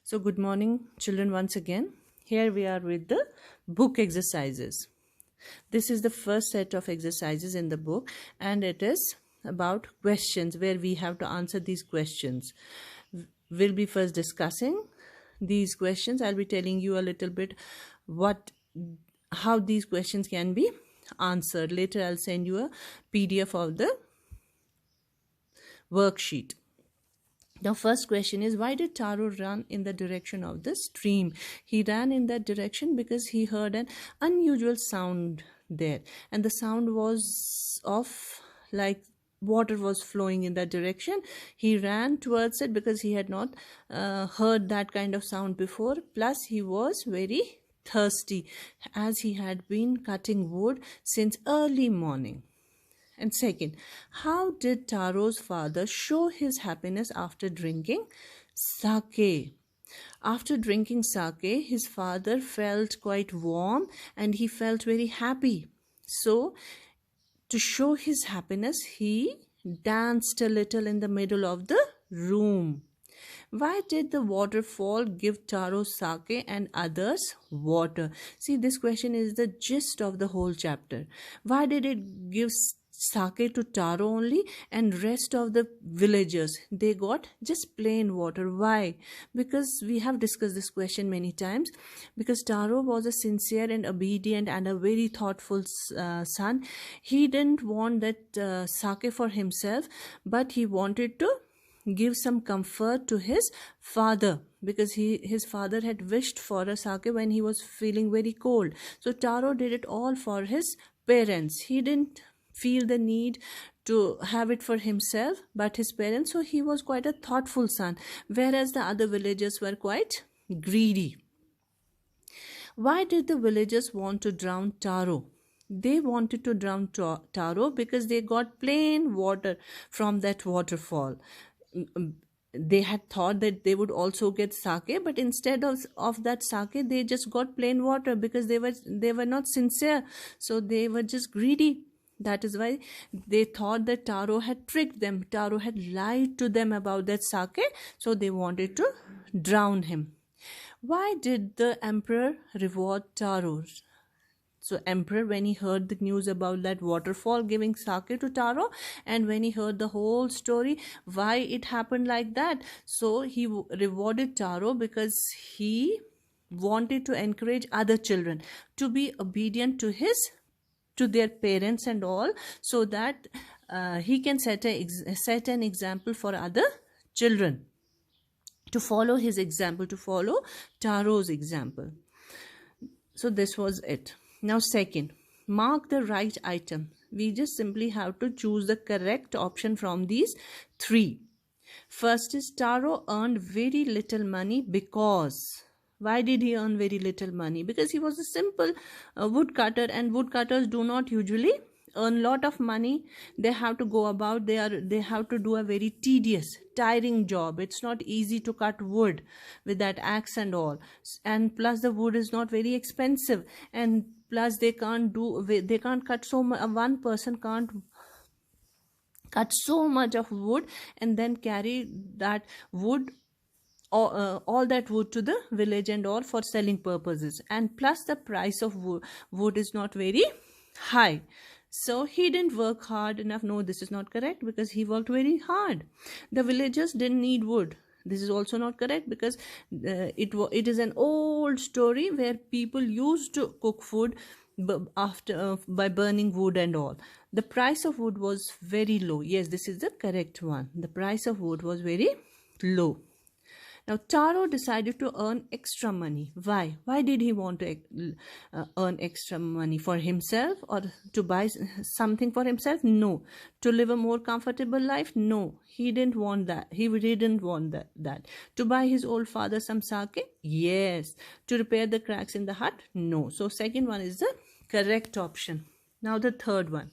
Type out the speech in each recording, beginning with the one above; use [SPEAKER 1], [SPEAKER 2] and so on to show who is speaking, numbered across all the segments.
[SPEAKER 1] So, good morning, children, once again. Here we are with the book exercises. This is the first set of exercises in the book, and it is about questions where we have to answer these questions. We'll be first discussing these questions. I'll be telling you a little bit how these questions can be answered. Later, I'll send you a PDF of the worksheet. The first question is, why did Taro run in the direction of the stream? He ran in that direction because he heard an unusual sound there, and the sound was of like water was flowing in that direction. He ran towards it because he had not heard that kind of sound before. Plus, he was very thirsty as he had been cutting wood since early morning. And second, how did Taro's father show his happiness after drinking sake? After drinking sake, his father felt quite warm and he felt very happy. So, to show his happiness, he danced a little in the middle of the room. Why did the waterfall give Taro sake and others water? See, this question is the gist of the whole chapter. Why did it give sake to Taro only and rest of the villagers they got just plain water? Why? Because we have discussed this question many times. Because Taro was a sincere and obedient and a very thoughtful son. He didn't want that sake for himself, but he wanted to give some comfort to his father, because his father had wished for a sake when he was feeling very cold. So Taro did it all for his parents. He didn't feel the need to have it for himself but his parents. So he was quite a thoughtful son, whereas the other villagers were quite greedy. Why did the villagers want to drown Taro? They wanted to drown Taro because they got plain water from that waterfall. They had thought that they would also get sake, but instead of that sake, they just got plain water because they were not sincere. So they were just greedy. That is why they thought that Taro had tricked them. Taro had lied to them about that sake, so they wanted to drown him. Why did the emperor reward Taro? So emperor, when he heard the news about that waterfall giving sake to Taro, and when he heard the whole story, why it happened like that, so he rewarded Taro because he wanted to encourage other children to be obedient to their parents and all, so that he can set an example for other children to follow his example, to follow Taro's example. So this was it. Now second, mark the right item. We just simply have to choose the correct option from these three. First is, Taro earned very little money because. Why did he earn very little money? Because he was a simple woodcutter, and woodcutters do not usually earn lot of money. They have to go about, they have to do a very tedious, tiring job. It's not easy to cut wood with that axe and all, and plus the wood is not very expensive, and plus they can't cut so much. One person can't cut so much of wood and then carry that wood, all that wood, to the village and all for selling purposes. And plus the price of wood is not very high. So he didn't work hard enough. No, this is not correct, because he worked very hard. The villagers didn't need wood. This is also not correct, because it is an old story where people used to cook food by burning wood and all. The price of wood was very low. Yes, this is the correct one. The price of wood was very low. Now Taro decided to earn extra money. Why? Why did he want to earn extra money? For himself, or to buy something for himself? No. To live a more comfortable life? No. He didn't want that. He didn't want that. To buy his old father some sake? Yes. To repair the cracks in the hut? No. So second one is the correct option. Now the third one.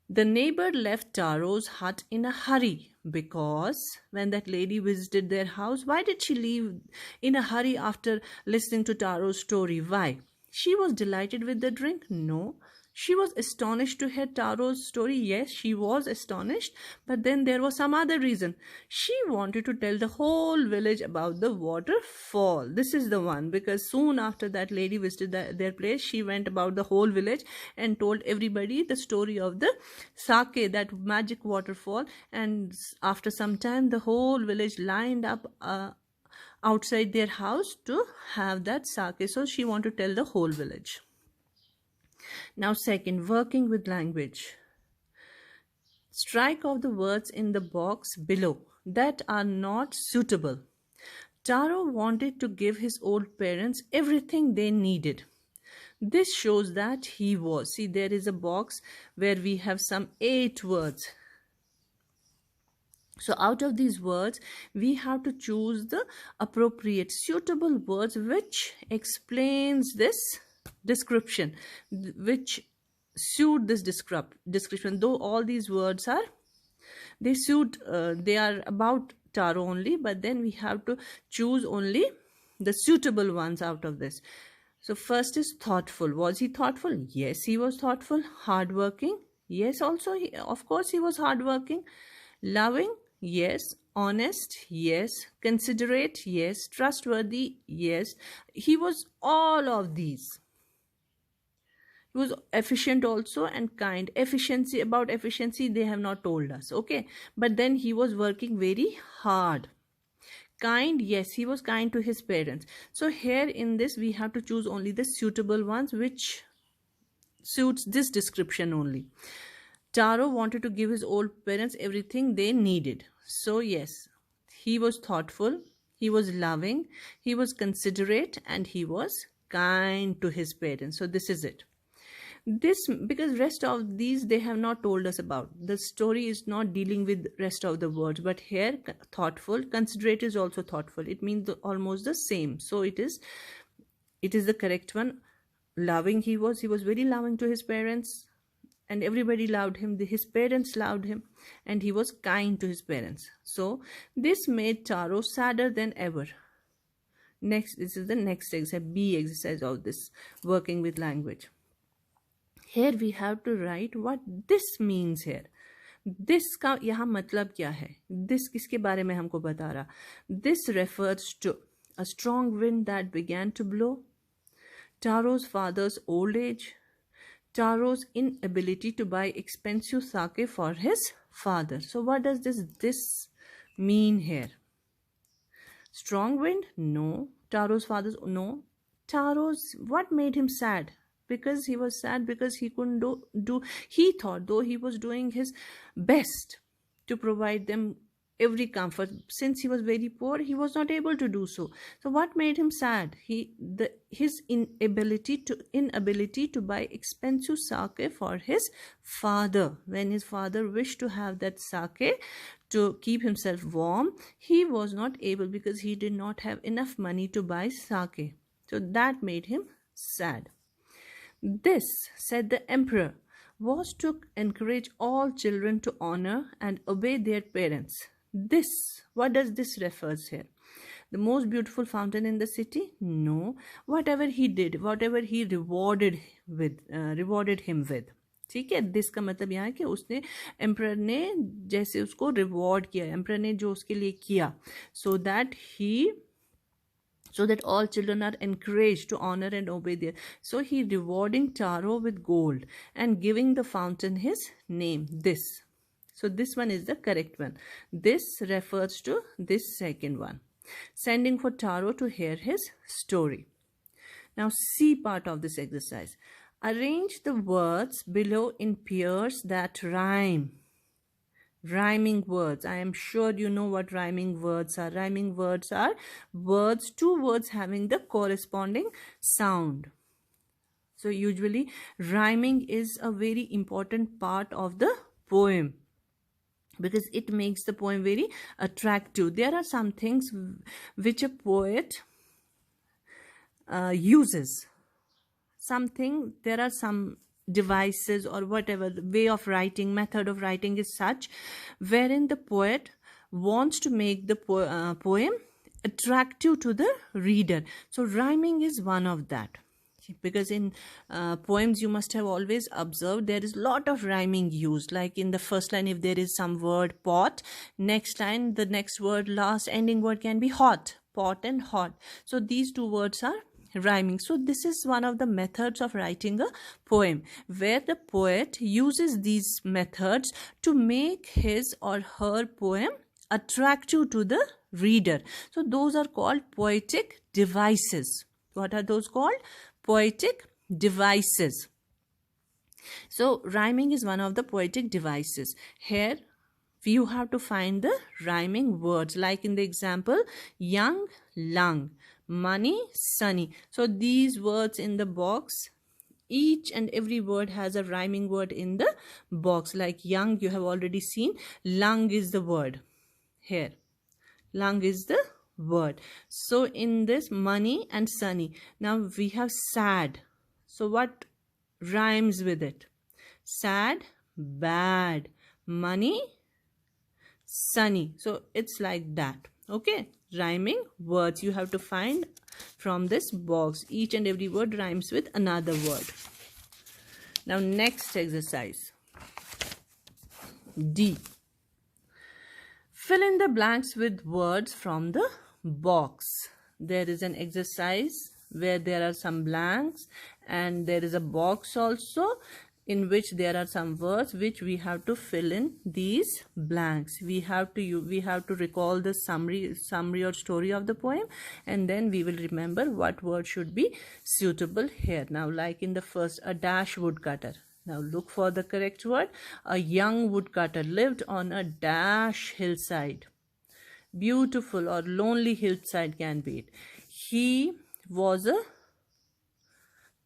[SPEAKER 1] The neighbor left Taro's hut in a hurry because when that lady visited their house, why did she leave in a hurry after listening to Taro's story? Why? She was delighted with the drink? No. She was astonished to hear Taro's story. Yes, she was astonished, but then there was some other reason. She wanted to tell the whole village about the waterfall. This is the one, because soon after that lady visited their place, she went about the whole village and told everybody the story of the sake, that magic waterfall. And after some time, the whole village lined up outside their house to have that sake. So she wanted to tell the whole village. Now, second, working with language. Strike off the words in the box below that are not suitable. Taro wanted to give his old parents everything they needed. This shows that he was. See, there is a box where we have some 8 words. So out of these words, we have to choose the appropriate, suitable words which explains this description, which suit this description. Though all these words are, they are about Taro only, but then we have to choose only the suitable ones out of this. So first is thoughtful. Was he thoughtful? Yes, he was thoughtful. Hardworking? Yes, also of course he was hardworking. Loving? Yes. Honest? Yes. Considerate? Yes. Trustworthy? Yes. He was all of these. He was efficient also and kind. About efficiency, they have not told us, okay? But then he was working very hard. Kind, yes, he was kind to his parents. So here in this, we have to choose only the suitable ones which suits this description only. Taro wanted to give his old parents everything they needed. So yes, he was thoughtful, he was loving, he was considerate, and he was kind to his parents. So this is it. This, because rest of these they have not told us about. The story is not dealing with rest of the words, but here thoughtful, considerate is also thoughtful. It means almost the same. So it is the correct one. Loving, he was very loving to his parents, and everybody loved him. His parents loved him, and he was kind to his parents. So this made Taro sadder than ever. Next, this is the next exercise, B exercise of this working with language. Here we have to write what this means here. This का यहाँ मतलब क्या है? This किसके बारे में हमको बता रहा? This refers to a strong wind that began to blow, Taro's father's old age, Taro's inability to buy expensive sake for his father. So what does this mean here? Strong wind? No. Taro's father's? No. Taro's, what made him sad? Because he was sad because he couldn't he thought, though he was doing his best to provide them every comfort, since he was very poor, he was not able to do so. So what made him sad? His inability to buy expensive sake for his father. When his father wished to have that sake to keep himself warm, he was not able because he did not have enough money to buy sake. So that made him sad. This, said the emperor, was to encourage all children to honor and obey their parents. This, what does this refers here? The most beautiful fountain in the city? No. Whatever he did, whatever he rewarded him with. ठीक है, this का मतलब यहाँ है कि उसने emperor ने जैसे उसको रिवॉर्ड किया, एम्परर ने जो उसके लिए किया, so that all children are encouraged to honor and obey their. So he rewarding Taro with gold and giving the fountain his name, this. So this one is the correct one. This refers to this second one. Sending for Taro to hear his story. Now C part of this exercise. Arrange the words below in pairs that rhyme. Rhyming words. I am sure you know what rhyming words are. Rhyming words are words, 2 words having the corresponding sound. So usually rhyming is a very important part of the poem because it makes the poem very attractive. There are some things which a poet uses. There are some devices or whatever, the way of writing, method of writing is such wherein the poet wants to make the poem attractive to the reader. So rhyming is one of that. because in poems you must have always observed there is lot of rhyming used, like in the first line if there is some word pot, next line the next word, last ending word can be hot, pot and hot. So these two words are rhyming. So this is one of the methods of writing a poem, where the poet uses these methods to make his or her poem attractive to the reader. So those are called poetic devices. What are those called? Poetic devices. So rhyming is one of the poetic devices. Here you have to find the rhyming words, like in the example young, lung, money, sunny. So these words in the box, each and every word has a rhyming word in the box. Like young, you have already seen, lung is the word here. Lung is the word. So in this money and sunny, now we have sad. So what rhymes with it? Sad, bad, money, sunny. So it's like that. Okay, rhyming words you have to find from this box. Each and every word rhymes with another word. Now next exercise, D. Fill in the blanks with words from the box. There is an exercise where there are some blanks and there is a box also in which there are some words which we have to fill in these blanks. We have to recall the summary or story of the poem, and then we will remember what word should be suitable here. Now, like in the first, a dash woodcutter. Now look for the correct word. A young woodcutter lived on a dash hillside. Beautiful or lonely hillside can be it. He was a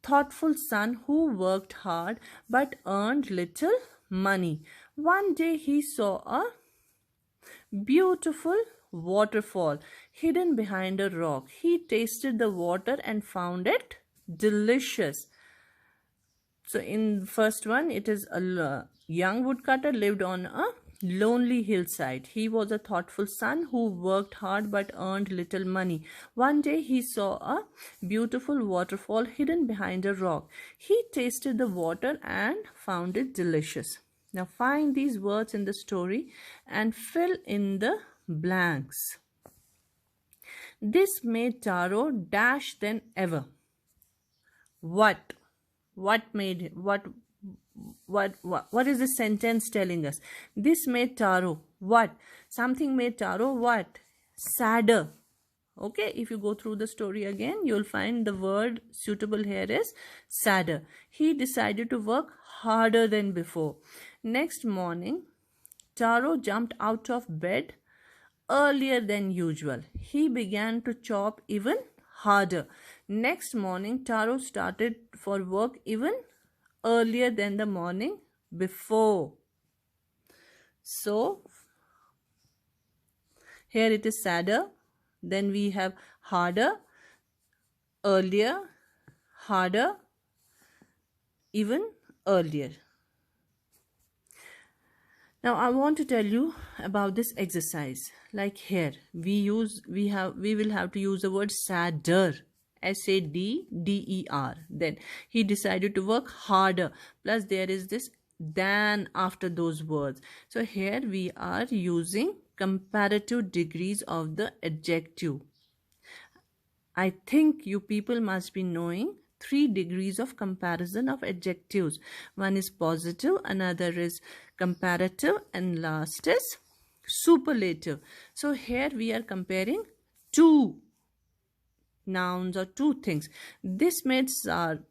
[SPEAKER 1] thoughtful son who worked hard but earned little money. One day he saw a beautiful waterfall hidden behind a rock. He tasted the water and found it delicious. So in first one, it is a young woodcutter lived on a lonely hillside. He was a thoughtful son who worked hard but earned little money. One day he saw a beautiful waterfall hidden behind a rock. He tasted the water and found it delicious. Now find these words in the story and fill in the blanks. This made Taro dash than ever. What is the sentence telling us? This made Taro what? Something made Taro what? Sadder. Okay, if you go through the story again, you'll find the word suitable here is sadder. He decided to work harder than before. Next morning, Taro jumped out of bed earlier than usual. He began to chop even harder. Next morning, Taro started for work even earlier than the morning before. So, here it is sadder. Then we have harder, earlier, harder, even earlier. Now I want to tell you about this exercise. Like here, we will have to use the word sadder. SADDER. Then he decided to work harder. Plus there is this than after those words. So here we are using comparative degrees of the adjective. I think you people must be knowing 3 degrees of comparison of adjectives. One is positive, another is comparative, and last is superlative. So here we are comparing 2 nouns or 2 things. This made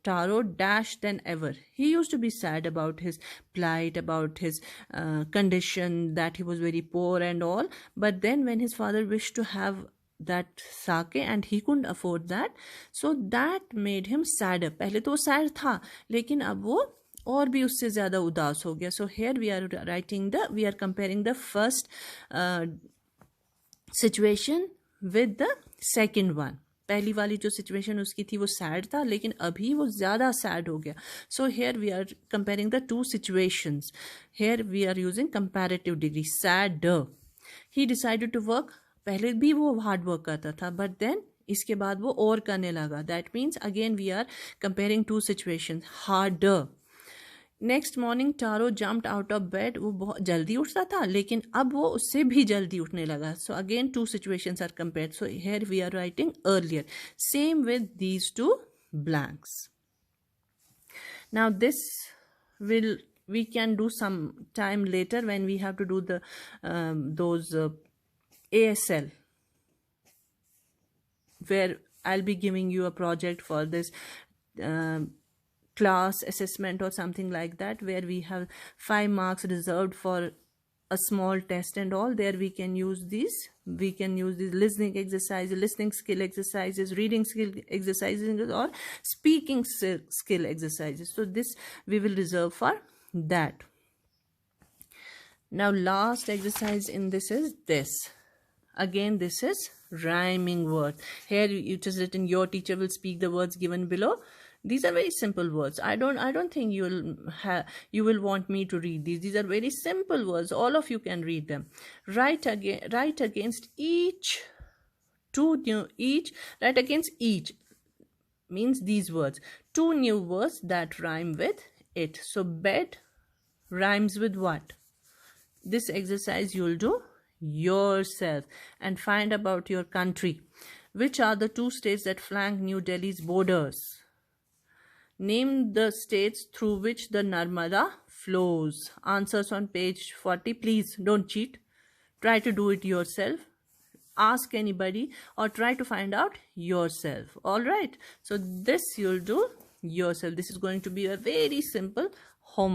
[SPEAKER 1] Taro dash than ever. He used to be sad about his plight, about his condition, that he was very poor and all. But then when his father wished to have that sake and he couldn't afford that, so that made him sadder. पहले तो sad था, लेकिन अब वो और भी उससे ज़्यादा उदास हो गया. So here we are comparing the first situation with the second one. पहली वाली जो सिचुएशन उसकी थी वो सैड था, लेकिन अभी वो ज़्यादा सैड हो गया. So here we are comparing the 2 situations. Here we are using comparative degree. Sad. He decided to work. पहले भी वो हार्ड वर्क करता था, बट देन इसके बाद वो और करने लगा. That means again we are comparing two situation. Harder. Next morning Taro jumped out of bed. वो बहुत जल्दी उठता था लेकिन अब वो उससे भी जल्दी उठने लगा. So again two situations are compared. So here we are writing earlier. Same with these two blanks. Now this we can do some time later when we have to do the those ASL, where I'll be giving you a project for this class assessment or something like that, where we have 5 marks reserved for a small test and all. There we can use these listening exercises, listening skill exercises, reading skill exercises, or speaking skill exercises. So this we will reserve for that. Now last exercise in this is this. Again, this is rhyming words. Here it is written, your teacher will speak the words given below. These are very simple words. I don't think you will want me to read these. These are very simple words. All of you can read them. Write against each means these words. 2 new words that rhyme with it. So bed rhymes with what? This exercise you'll do yourself and find about your country. Which are the 2 states that flank New Delhi's borders? Name the states through which the Narmada flows. Answers on page 40. Please don't cheat. Try to do it yourself. Ask anybody or try to find out yourself. All right. So this you'll do yourself. This is going to be a very simple homework.